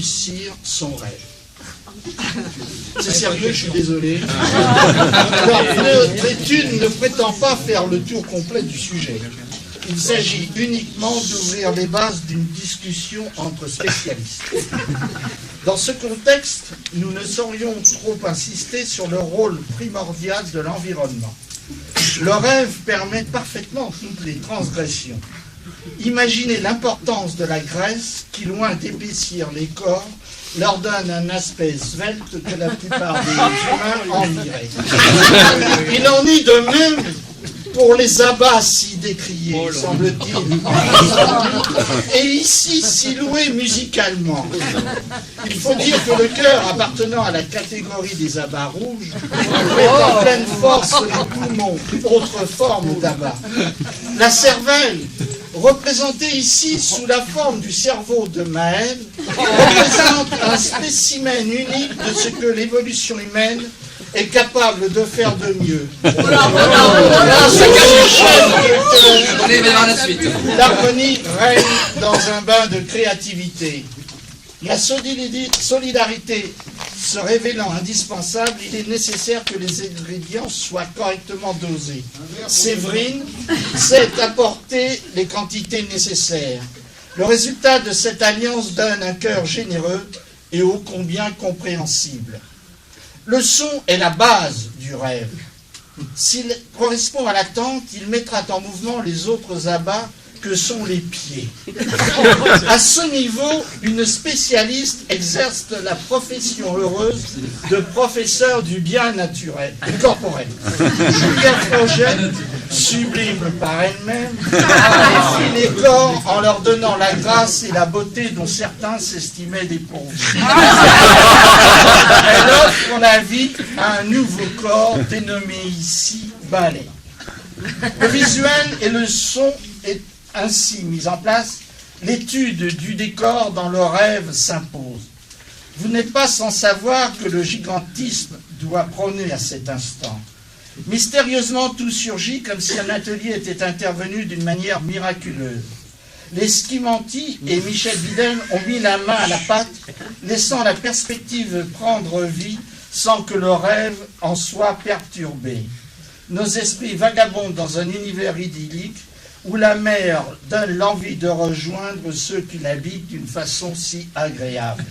réussir son rêve. C'est sérieux, je suis désolé. Alors, notre étude ne prétend pas faire le tour complet du sujet. Il s'agit uniquement d'ouvrir les bases d'une discussion entre spécialistes. Dans ce contexte, nous ne saurions trop insister sur le rôle primordial de l'environnement. Le rêve permet parfaitement toutes les transgressions. Imaginez l'importance de la graisse qui, loin d'épaissir les corps, leur donne un aspect svelte que la plupart des humains envieraient. Il en est de même pour les abats si décriés, semble-t-il, et ici si loués musicalement. Il faut dire que le cœur, appartenant à la catégorie des abats rouges, met en pleine force les poumons, autre forme d'abat. La cervelle, représentée ici sous la forme du cerveau de Maël, représente un spécimen unique de ce que l'évolution humaine est capable de faire de mieux. L'harmonie règne dans un bain de créativité. La solidarité se révélant indispensable, il est nécessaire que les ingrédients soient correctement dosés. Séverine sait apporter les quantités nécessaires. Le résultat de cette alliance donne un cœur généreux et ô combien compréhensible. Le son est la base du rêve. S'il correspond à l'attente, il mettra en mouvement les autres abats que sont les pieds. À ce niveau, une spécialiste exerce la profession heureuse de professeur du bien naturel, corporel. Julia Froget, sublime par elle-même, défie les corps en leur donnant la grâce et la beauté dont certains s'estimaient dépourvus. Elle offre la vie à un nouveau corps dénommé ici ballet. Le visuel et le son est ainsi mis en place, l'étude du décor dans le rêve s'impose. Vous n'êtes pas sans savoir que le gigantisme doit prôner à cet instant. Mystérieusement, tout surgit comme si un atelier était intervenu d'une manière miraculeuse. Les Schimanti et Michel Biden ont mis la main à la pâte, laissant la perspective prendre vie sans que le rêve en soit perturbé. Nos esprits vagabondent dans un univers idyllique où la mer donne l'envie de rejoindre ceux qui l'habitent d'une façon si agréable.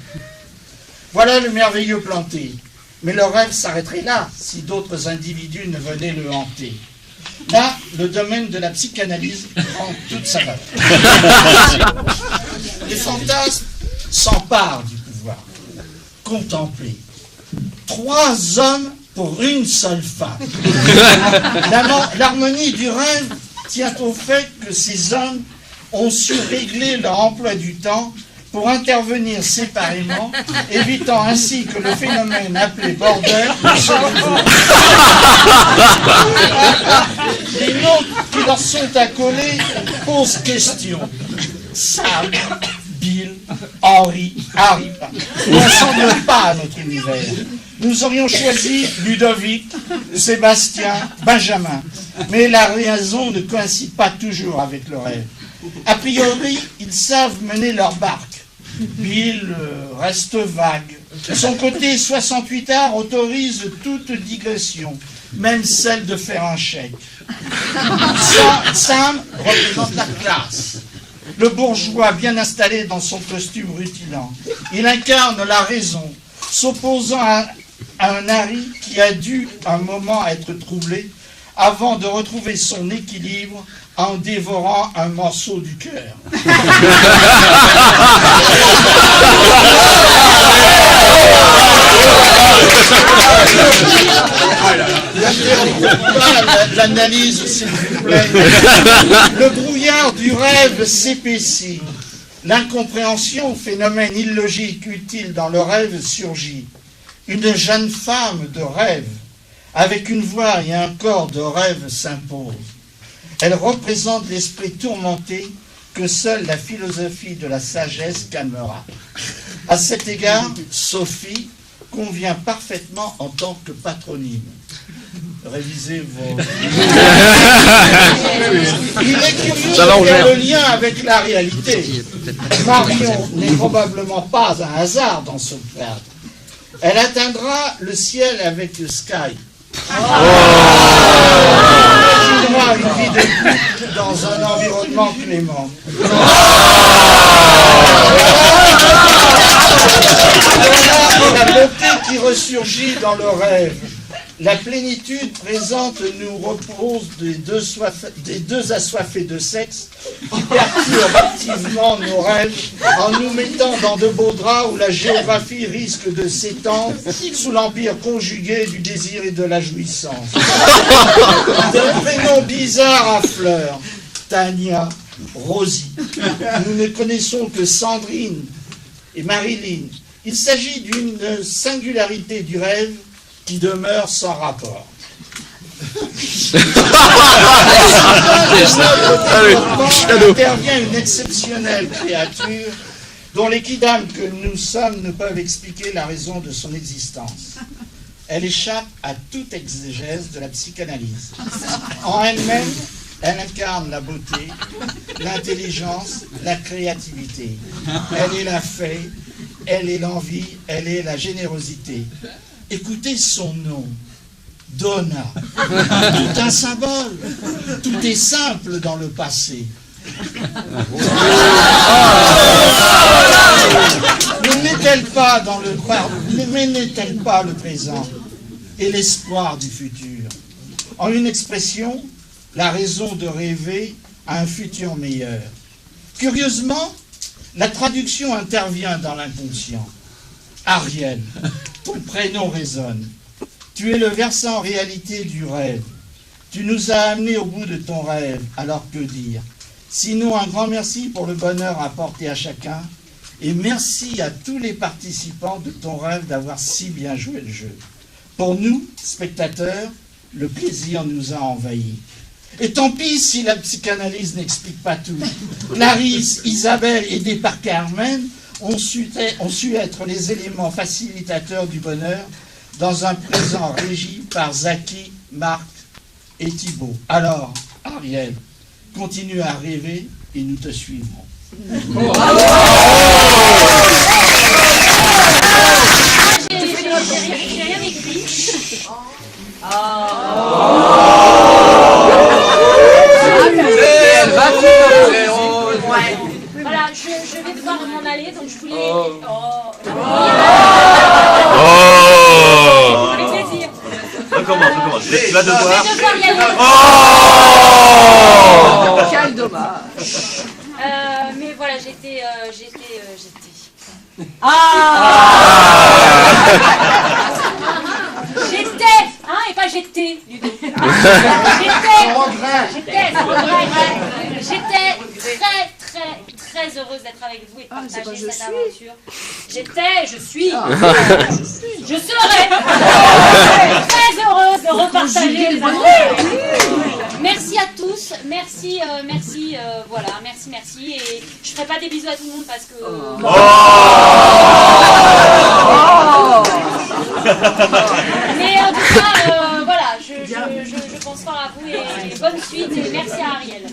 Voilà le merveilleux planté. Mais le rêve s'arrêterait là, si d'autres individus ne venaient le hanter. Là, le domaine de la psychanalyse prend toute sa valeur. Les fantasmes s'emparent du pouvoir. Contemplez. 3 hommes pour une seule femme. L'harmonie du rêve tient au fait que ces hommes ont su régler leur emploi du temps pour intervenir séparément, évitant ainsi que le phénomène appelé border se développe. Les noms qui leur sont accolés posent question. Sam, Bill, Henry, Harry ne ressemblent pas à notre univers. Nous aurions choisi Ludovic, Sébastien, Benjamin, mais la raison ne coïncide pas toujours avec le rêve. A priori, ils savent mener leur barque. Bill reste vague. Son côté 68 art autorise toute digression, même celle de faire un chèque. Sam représente la classe. Le bourgeois bien installé dans son costume rutilant. Il incarne la raison, s'opposant à un Harry qui a dû un moment être troublé avant de retrouver son équilibre en dévorant un morceau du cœur. L'analyse, s'il vous plaît. Le brouillard du rêve s'épaissit. L'incompréhension, phénomène illogique utile dans le rêve, surgit. Une jeune femme de rêve, avec une voix et un corps de rêve, s'impose. Elle représente l'esprit tourmenté que seule la philosophie de la sagesse calmera. À cet égard, Sophie convient parfaitement en tant que patronyme. réviser vos... Il est curieux de faire le lien avec la réalité. Marion n'est probablement pas un hasard dans ce cadre. Elle atteindra le ciel avec le Sky. Imaginera une vie de couple dans un environnement clément. La beauté qui ressurgit dans le rêve. La plénitude présente nous repose des deux assoiffés de sexe qui perturbent activement nos rêves en nous mettant dans de beaux draps où la géographie risque de s'étendre sous l'empire conjugué du désir et de la jouissance. Des prénoms bizarres à fleurs, Tania, Rosie. Nous ne connaissons que Sandrine et Marilyn. Il s'agit d'une singularité du rêve qui demeure sans rapport. Intervient une exceptionnelle créature dont les kidams que nous sommes ne peuvent expliquer la raison de son existence. Elle échappe à toute exégèse de la psychanalyse. En elle-même, elle incarne la beauté, l'intelligence, la créativité. Elle est la fée, elle est l'envie, elle est la générosité. Écoutez son nom, Donna. Tout un symbole. Tout est simple dans le passé. Ne met-elle pas dans le n'est-elle pas le présent et l'espoir du futur? En une expression, la raison de rêver à un futur meilleur. Curieusement, la traduction intervient dans l'inconscient. Ariel, ton prénom résonne. Tu es le versant en réalité du rêve. Tu nous as amenés au bout de ton rêve, alors que dire? Sinon un grand merci pour le bonheur apporté à chacun, et merci à tous les participants de ton rêve d'avoir si bien joué le jeu. Pour nous, spectateurs, le plaisir nous a envahis. Et tant pis si la psychanalyse n'explique pas tout. Clarisse, Isabelle, aidée par Carmen, ont su être les éléments facilitateurs du bonheur dans un présent régi par Zaki, Marc et Thibault. Alors, Ariel, continue à rêver et nous te suivrons. J'ai rien écrit. Voilà, je vais devoir m'en aller, donc je voulais... Avec plaisir. Recommence. Tu vas devoir... Je vais devoir y aller. Quel dommage. Mais voilà, j'étais... J'étais, hein, et pas j'étais, Ludo. J'étais très heureuse d'être avec vous et de partager cette aventure. Je suis, je serai très heureuse de repartager les aventures. Merci à tous, merci, voilà, merci, et je ferai pas des bisous à tout le monde parce que... Mais en tout cas, voilà, je pense fort à vous et bonne suite et merci à Ariel.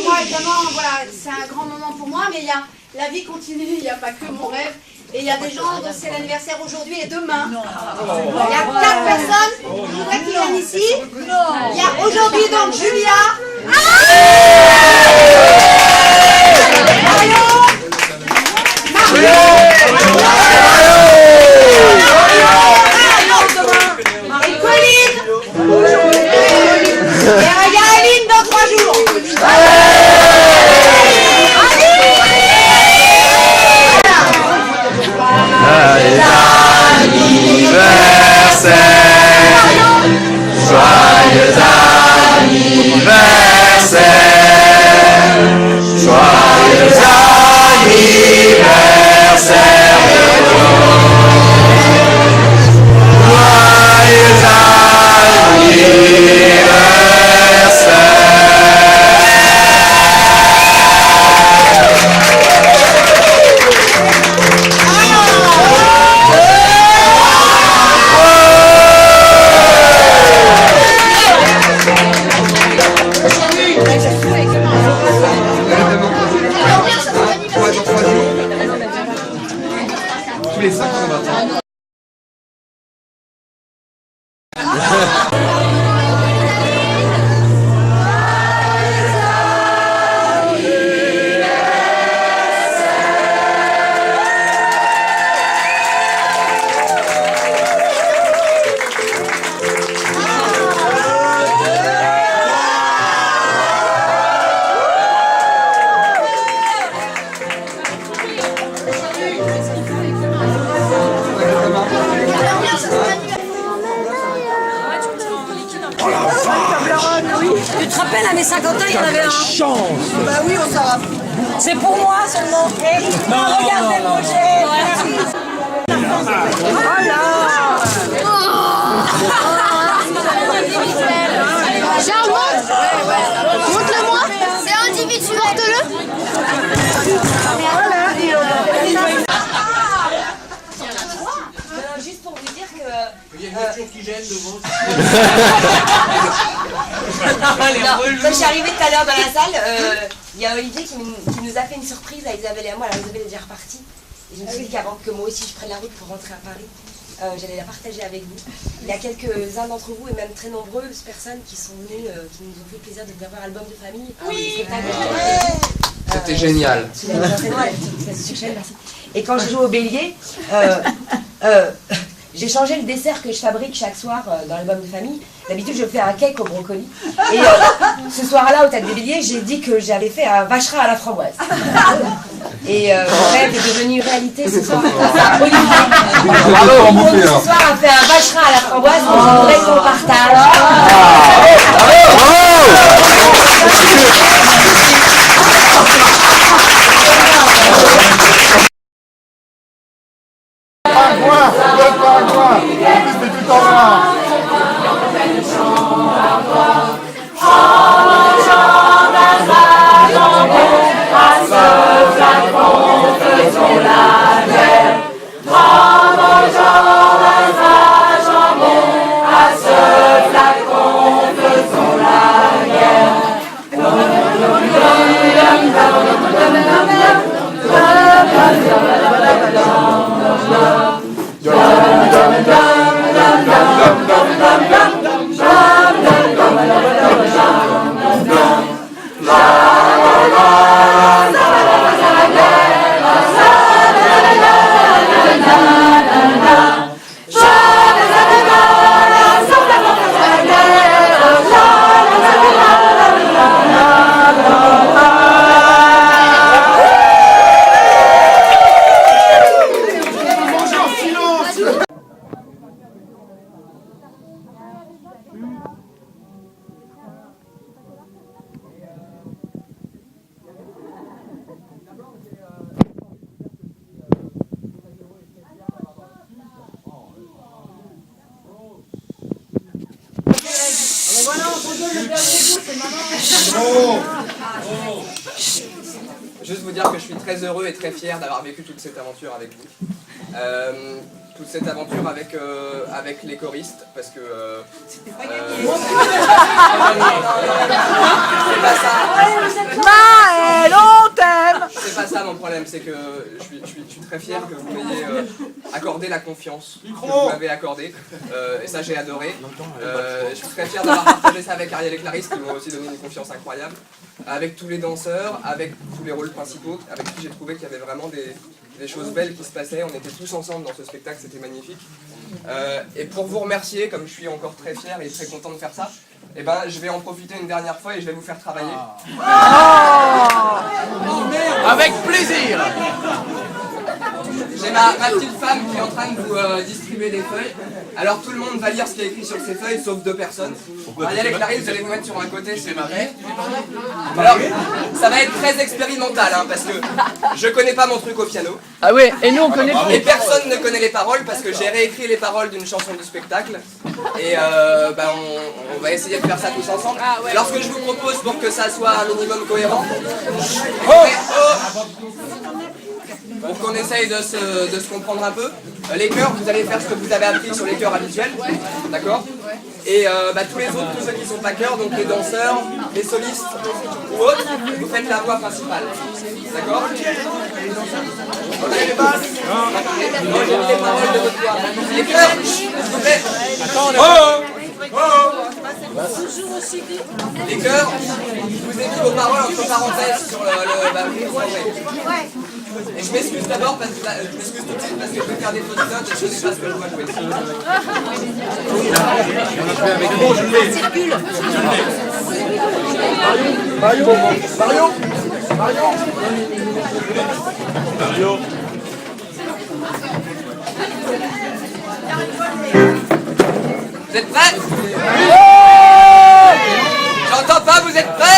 Moi, évidemment, voilà, c'est un grand moment pour moi, mais il y a la vie continue, il n'y a pas que mon rêve. Et il y a des gens dont c'est l'anniversaire aujourd'hui et demain. Il y a 4 personnes, je voudrais qu'ils viennent ici. Il y a aujourd'hui donc Julia, et Colline. Et il y a Aline dans 3 jours. Joyeux anniversaire, joyeux anniversaire, joyeux anniversaire. rappelle, à mes 50 ans, il y en avait un. Chance. Bah oui, on s'en rappelle. C'est pour moi seulement. Regardez le projet. J'ai un mot. Montre-le-moi. C'est individuel. Porte-le. Juste pour vous dire que... Il y a une voiture qui gêne devant. Quand je suis arrivée tout à l'heure dans la salle, il y a Olivier qui nous a fait une surprise à Isabelle et à moi. Alors Isabelle est déjà repartie. Et je me suis dit qu'avant que moi aussi je prenne la route pour rentrer à Paris, j'allais la partager avec vous. Il y a quelques-uns d'entre vous, et même très nombreuses personnes qui sont venues, qui nous ont fait le plaisir de venir voir Album de famille. Oui. C'était génial. Merci. Et quand je joue au bélier, j'ai changé le dessert que je fabrique chaque soir dans l'album de famille. D'habitude, je fais un cake au brocoli. Et ce soir-là, au Théâtre des Béliers, j'ai dit que j'avais fait un vacherin à la framboise. Et mon rêve est devenu réalité ce soir. Olivier, ce soir, a fait un vacherin à la framboise, donc je voudrais qu'on partage. C'était tout en noir. Juste vous dire que je suis très heureux et très fier d'avoir vécu toute cette aventure avec vous. Toute cette aventure avec les choristes, parce que... c'est pas ça. Maël, on t'aime. C'est pas ça mon problème, c'est que je suis très fier que vous m'ayez accordé la confiance que vous m'avez accordée. Et ça j'ai adoré. Je suis très fier d'avoir partagé ça avec Ariel et Clarisse qui m'ont aussi donné une confiance incroyable. Avec tous les danseurs, avec tous les rôles principaux, avec qui j'ai trouvé qu'il y avait vraiment des choses belles qui se passaient. On était tous ensemble dans ce spectacle, c'était magnifique. Et pour vous remercier, comme je suis encore très fier et très content de faire ça, eh ben, je vais en profiter une dernière fois et je vais vous faire travailler. Avec plaisir. J'ai ma petite femme qui est en train de vous distribuer des feuilles. Alors tout le monde va lire ce qui est écrit sur ces feuilles, sauf deux personnes. Ariel et Clarisse, vous allez vous mettre sur un côté, c'est marré. Alors, ça va être très expérimental, hein, parce que je connais pas mon truc au piano. Ah ouais, et nous on connaît pas. Et personne ne connaît les paroles, parce que j'ai réécrit les paroles d'une chanson du spectacle. Et on va essayer de faire ça tous ensemble. Alors ce que je vous propose pour que ça soit un minimum cohérent, pour qu'on essaye de se comprendre un peu. Les chœurs, vous allez faire ce que vous avez appris sur les chœurs habituels, d'accord? Et tous les autres, tous ceux qui ne sont pas chœurs, donc les danseurs, les solistes ou autres, vous faites la voix principale, d'accord? Ok, les basses. Non, j'ai mis les paroles de votre voix. Les chœurs, s'il vous plaît. Les chœurs, je vous ai mis vos paroles entre parenthèses sur le et je m'excuse d'abord parce que je m'excuse tout de suite parce que je vais faire des fausses notes et je ne sais pas ce que je dois jouer. Vous êtes prêts? J'entends pas, vous êtes prêts?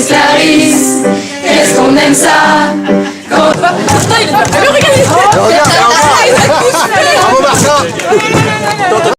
Clarisse, qu'est-ce qu'on aime ça quand...